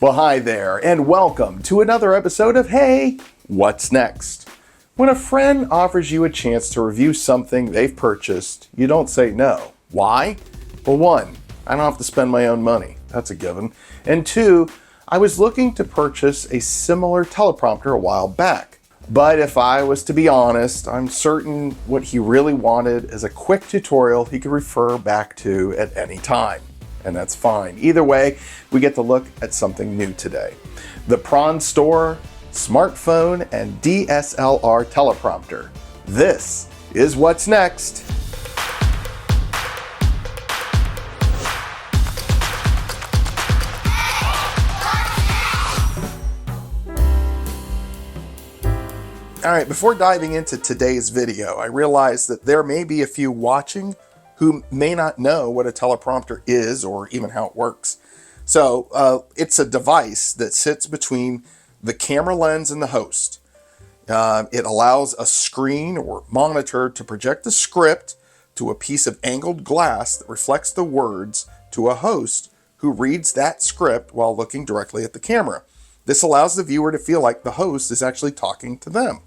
Well, hi there, and welcome to another episode of Hey, What's Next? When a friend offers you a chance to review something they've purchased, you don't say no. Why? Well, one, I don't have to spend my own money. That's a given. And two, I was looking to purchase a similar teleprompter a while back. But if I was to be honest, I'm certain what he really wanted is a quick tutorial he could refer back to at any time. And that's fine. Either way, we get to look at something new today. The Prompter smartphone and DSLR teleprompter. This is what's next. All right, before diving into today's video, I realize that there may be a few watching who may not know what a teleprompter is or even how it works. So it's a device that sits between the camera lens and the host. It allows a screen or monitor to project the script to a piece of angled glass that reflects the words to a host who reads that script while looking directly at the camera. This allows the viewer to feel like the host is actually talking to them.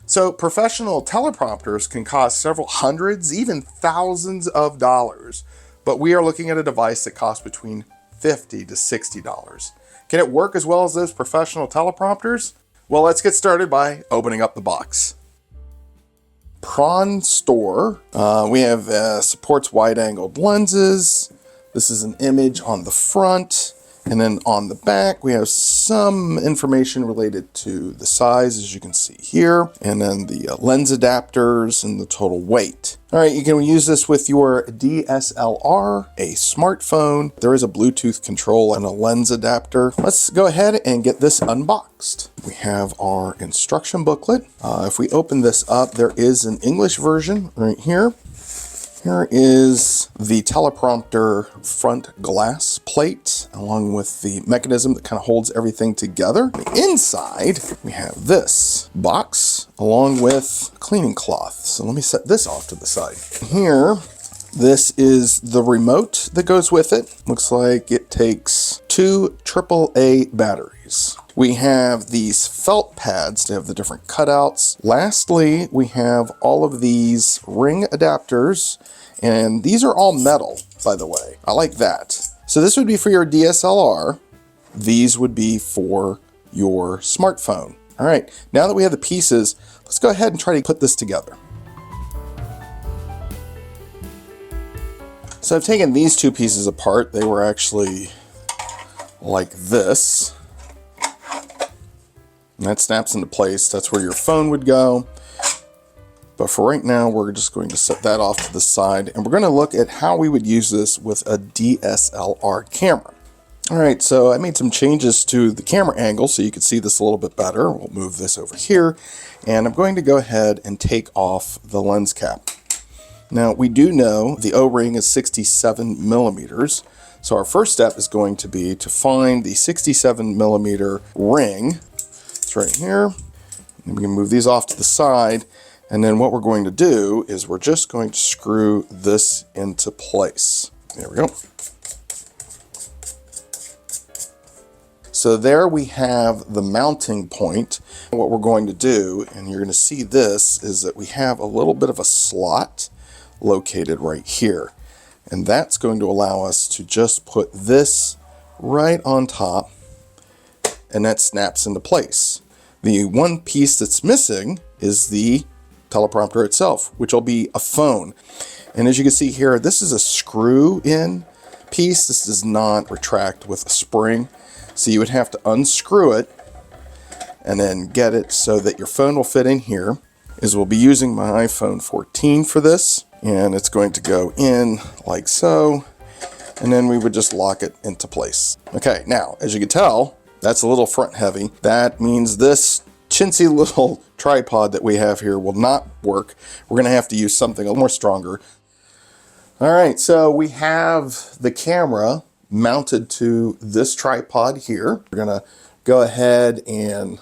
So professional teleprompters can cost several hundreds, even thousands of dollars, but we are looking at a device that costs between $50 to $60. Can it work as well as those professional teleprompters? Well, let's get started by opening up the box. Prompter, we have supports wide-angled lenses. This is an image on the front. And then on the back, we have some information related to the size, as you can see here, and then the lens adapters and the total weight. All right, you can use this with your DSLR, a smartphone. There is a Bluetooth control and a lens adapter. Let's go ahead and get this unboxed. We have our instruction booklet. If we open this up, there is an English version right here. Here is the teleprompter front glass plate, along with the mechanism that kind of holds everything together. On the inside, we have this box, along with cleaning cloth. So let me set this off to the side. Here, this is the remote that goes with it. Looks like it takes 2 AAA batteries. We have these felt pads to have the different cutouts. Lastly, we have all of these ring adapters, and these are all metal, by the way. I like that. So this would be for your DSLR. These would be for your smartphone. All right, now that we have the pieces, let's go ahead and try to put this together. So I've taken these two pieces apart. They were actually like this. And that snaps into place. That's where your phone would go. But for right now, we're just going to set that off to the side. And we're going to look at how we would use this with a DSLR camera. All right, so I made some changes to the camera angle so you can see this a little bit better. We'll move this over here. And I'm going to go ahead and take off the lens cap. Now, we do know the O-ring is 67 millimeters. So our first step is going to be to find the 67 millimeter ring. It's right here. And we can move these off to the side. And then what we're going to do is we're just going to screw this into place. There we go. So there we have the mounting point. What we're going to do, and you're going to see this, is that we have a little bit of a slot located right here. And that's going to allow us to just put this right on top, and that snaps into place. The one piece that's missing is the teleprompter itself, which will be a phone. And as you can see here, this is a screw-in piece. This does not retract with a spring. So you would have to unscrew it and then get it so that your phone will fit in here. We'll be using my iPhone 14 for this. And it's going to go in like so. And then we would just lock it into place. Okay, now, as you can tell, that's a little front heavy. That means this chintzy little tripod that we have here will not work. We're going to have to use something a little more stronger. All right, so we have the camera mounted to this tripod here. We're going to go ahead and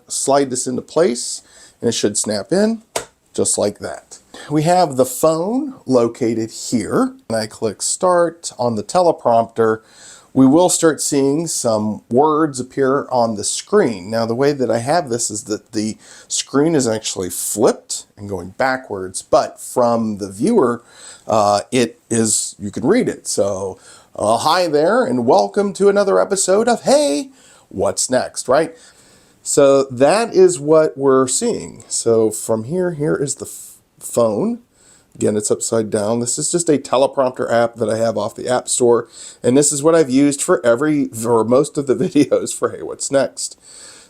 slide this into place, and it should snap in just like that. We have the phone located here. When I click start on the teleprompter, we will start seeing some words appear on the screen. Now, the way that I have this is that the screen is actually flipped and going backwards, but from the viewer, you can read it. So, hi there, and welcome to another episode of Hey, What's Next, right? So that is what we're seeing. So from here is the phone. Again, it's upside down. This is just a teleprompter app that I have off the App Store. And this is what I've used for most of the videos for Hey, What's Next?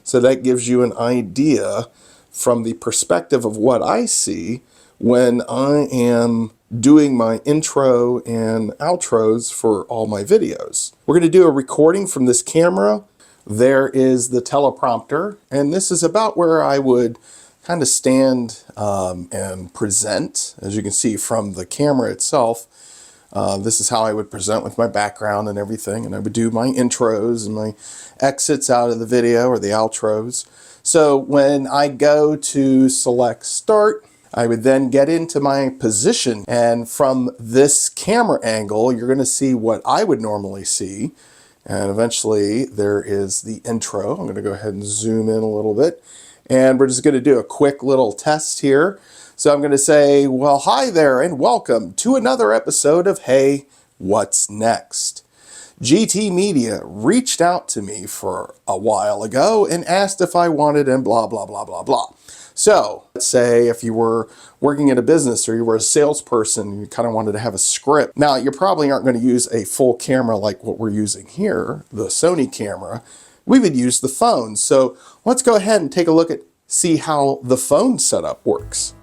So that gives you an idea from the perspective of what I see when I am doing my intro and outros for all my videos. We're going to do a recording from this camera. There is the teleprompter, and this is about where I would kind of stand and present. As you can see from the camera itself, this is how I would present with my background and everything, and I would do my intros and my exits out of the video or the outros. So when I go to select start, I would then get into my position, and from this camera angle, you're going to see what I would normally see. And eventually there is the intro. I'm going to go ahead and zoom in a little bit. And we're just going to do a quick little test here. So I'm going to say, well, hi there and welcome to another episode of Hey, What's Next? GT Media reached out to me for a while ago and asked if I wanted and blah, blah, blah, blah, blah. So let's say if you were working at a business or you were a salesperson and you kind of wanted to have a script. Now, you probably aren't going to use a full camera like what we're using here, the Sony camera. We would use the phone. So let's go ahead and take a look at see how the phone setup works.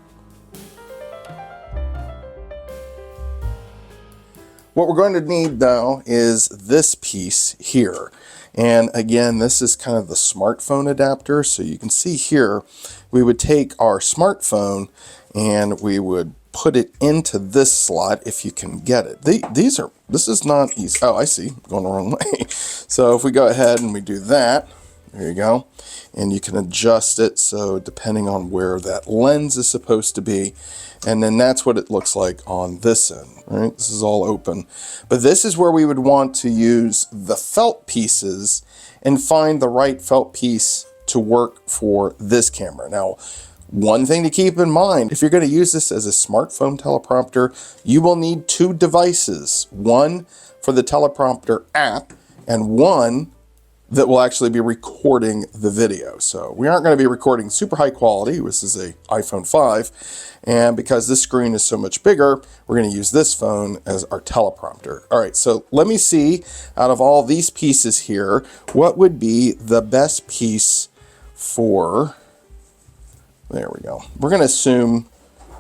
What we're going to need though is this piece here. And again, this is kind of the smartphone adapter. So you can see here, we would take our smartphone and we would put it into this slot if you can get it. This is not easy. Oh, I see, going the wrong way. So if we go ahead and we do that, there you go. And you can adjust it so depending on where that lens is supposed to be. And then that's what it looks like on this end, right? This is all open. But this is where we would want to use the felt pieces and find the right felt piece to work for this camera. Now, one thing to keep in mind, if you're going to use this as a smartphone teleprompter, you will need two devices. One for the teleprompter app and one that will actually be recording the video. So we aren't going to be recording super high quality. This is a iPhone 5. And because this screen is so much bigger, we're going to use this phone as our teleprompter. All right, so let me see out of all these pieces here, what would be the best piece for, there we go. We're going to assume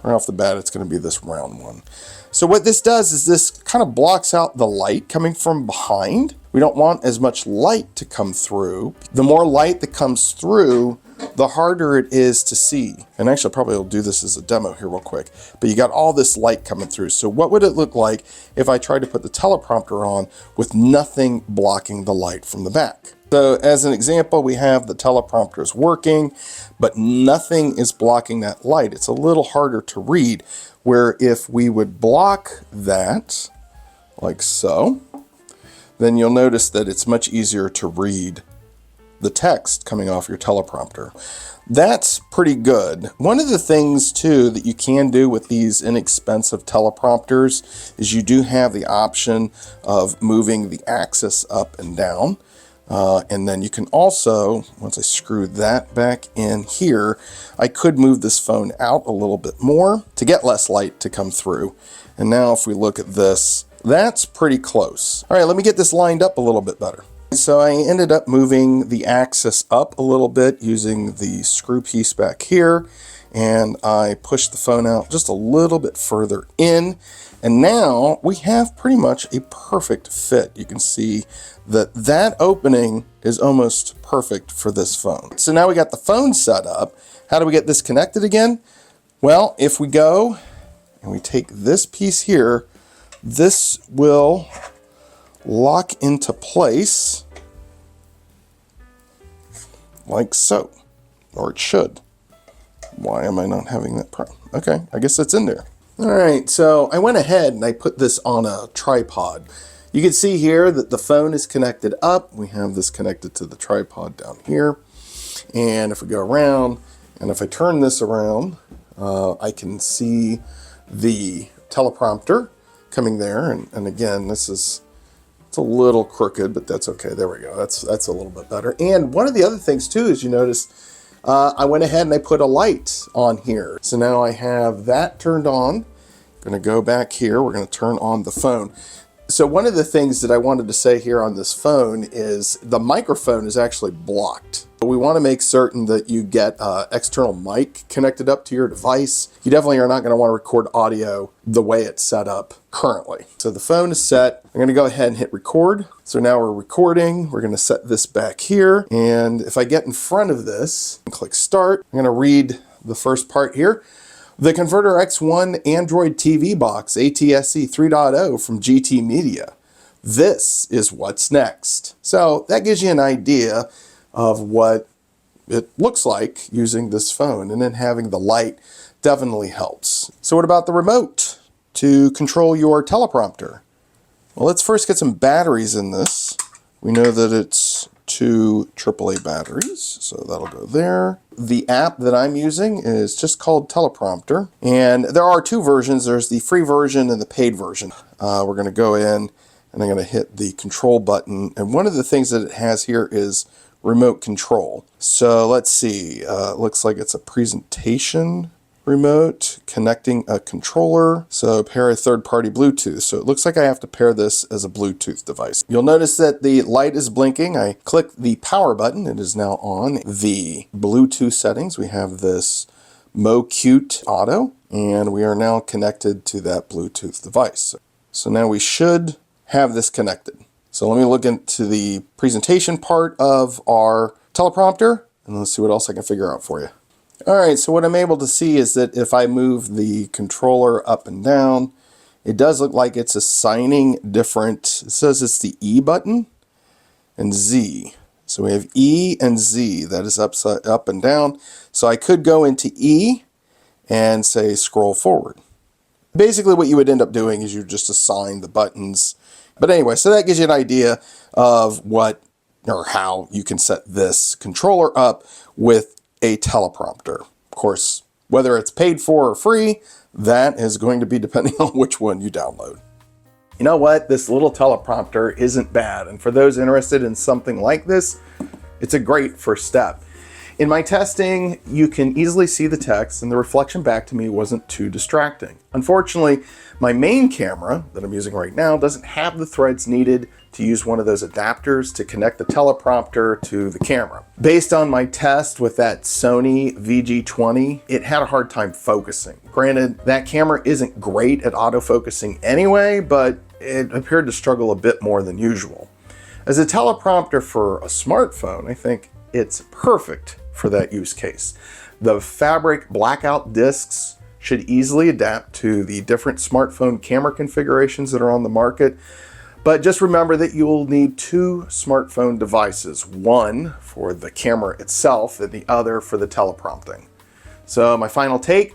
right off the bat it's going to be this round one. So what this does is this kind of blocks out the light coming from behind. We don't want as much light to come through. The more light that comes through, the harder it is to see. And actually, probably will do this as a demo here real quick. But you got all this light coming through. So what would it look like if I tried to put the teleprompter on with nothing blocking the light from the back? So as an example, we have the teleprompters working, but nothing is blocking that light. It's a little harder to read, where if we would block that, like so, then you'll notice that it's much easier to read the text coming off your teleprompter. That's pretty good. One of the things too that you can do with these inexpensive teleprompters is you do have the option of moving the axis up and down. And then you can also, once I screw that back in here, I could move this phone out a little bit more to get less light to come through. And now if we look at this, that's pretty close. All right, let me get this lined up a little bit better. So I ended up moving the axis up a little bit using the screw piece back here, and I pushed the phone out just a little bit further in, and now we have pretty much a perfect fit. You can see that that opening is almost perfect for this phone. So now we got the phone set up. How do we get this connected again? Well, if we go and we take this piece here, this will lock into place like so, or it should. Why am I not having that problem? Okay, I guess that's in there. All right, so I went ahead and I put this on a tripod. You can see here that the phone is connected up. We have this connected to the tripod down here. And if we go around, and if I turn this around, I can see the teleprompter coming there. And again, it's a little crooked, but that's okay. There we go. That's a little bit better. And one of the other things too is, you notice I went ahead and I put a light on here. So now I have that turned on. I'm going to go back here. We're going to turn on the phone. So one of the things that I wanted to say here on this phone is the microphone is actually blocked. We want to make certain that you get external mic connected up to your device. You definitely are not going to want to record audio the way it's set up currently. So the phone is set. I'm going to go ahead and hit record. So now we're recording. We're going to set this back here. And if I get in front of this and click start, I'm going to read the first part here. The Converter X1 Android TV box ATSC 3.0 from GT Media. This is what's next. So that gives you an idea of what it looks like using this phone, and then having the light definitely helps. So what about the remote to control your teleprompter? Well, let's first get some batteries in this. We know that it's 2 AAA batteries, so that'll go there. The app that I'm using is just called Teleprompter, and there are 2 versions. There's the free version and the paid version. We're going to go in and I'm going to hit the control button, and one of the things that it has here is remote control. So let's see, it looks like it's a presentation remote connecting a controller. So pair a third-party Bluetooth. So it looks like I have to pair this as a Bluetooth device. You'll notice that the light is blinking. I click the power button. It is now on. The Bluetooth settings, we have this MoCute Auto, and we are now connected to that Bluetooth device. So now we should have this connected. So let me look into the presentation part of our teleprompter, and let's see what else I can figure out for you. All right, so what I'm able to see is that if I move the controller up and down, it does look like it's assigning different, it says it's the E button and Z. So we have E and Z, that is up and down. So I could go into E and say scroll forward. Basically what you would end up doing is you just assign the buttons. But anyway, so that gives you an idea of what or how you can set this controller up with a teleprompter. Of course, whether it's paid for or free, that is going to be depending on which one you download. You know what? This little teleprompter isn't bad. And for those interested in something like this, it's a great first step. In my testing, you can easily see the text, and the reflection back to me wasn't too distracting. Unfortunately, my main camera that I'm using right now doesn't have the threads needed to use one of those adapters to connect the teleprompter to the camera. Based on my test with that Sony VG20, it had a hard time focusing. Granted, that camera isn't great at autofocusing anyway, but it appeared to struggle a bit more than usual. As a teleprompter for a smartphone, I think it's perfect for that use case. The fabric blackout discs should easily adapt to the different smartphone camera configurations that are on the market. But just remember that you will need 2 smartphone devices, one for the camera itself and the other for the teleprompting. So my final take,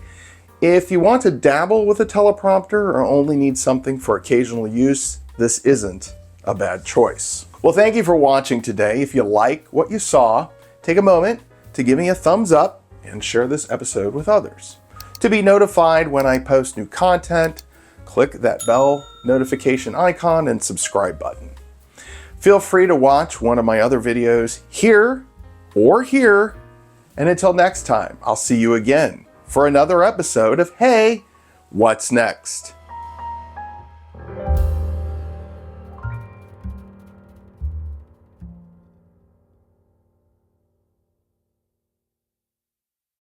if you want to dabble with a teleprompter or only need something for occasional use, this isn't a bad choice. Well, thank you for watching today. If you like what you saw, take a moment to give me a thumbs up and share this episode with others. To be notified when I post new content, click that bell notification icon and subscribe button. Feel free to watch one of my other videos here or here. And until next time, I'll see you again for another episode of Hey, What's Next?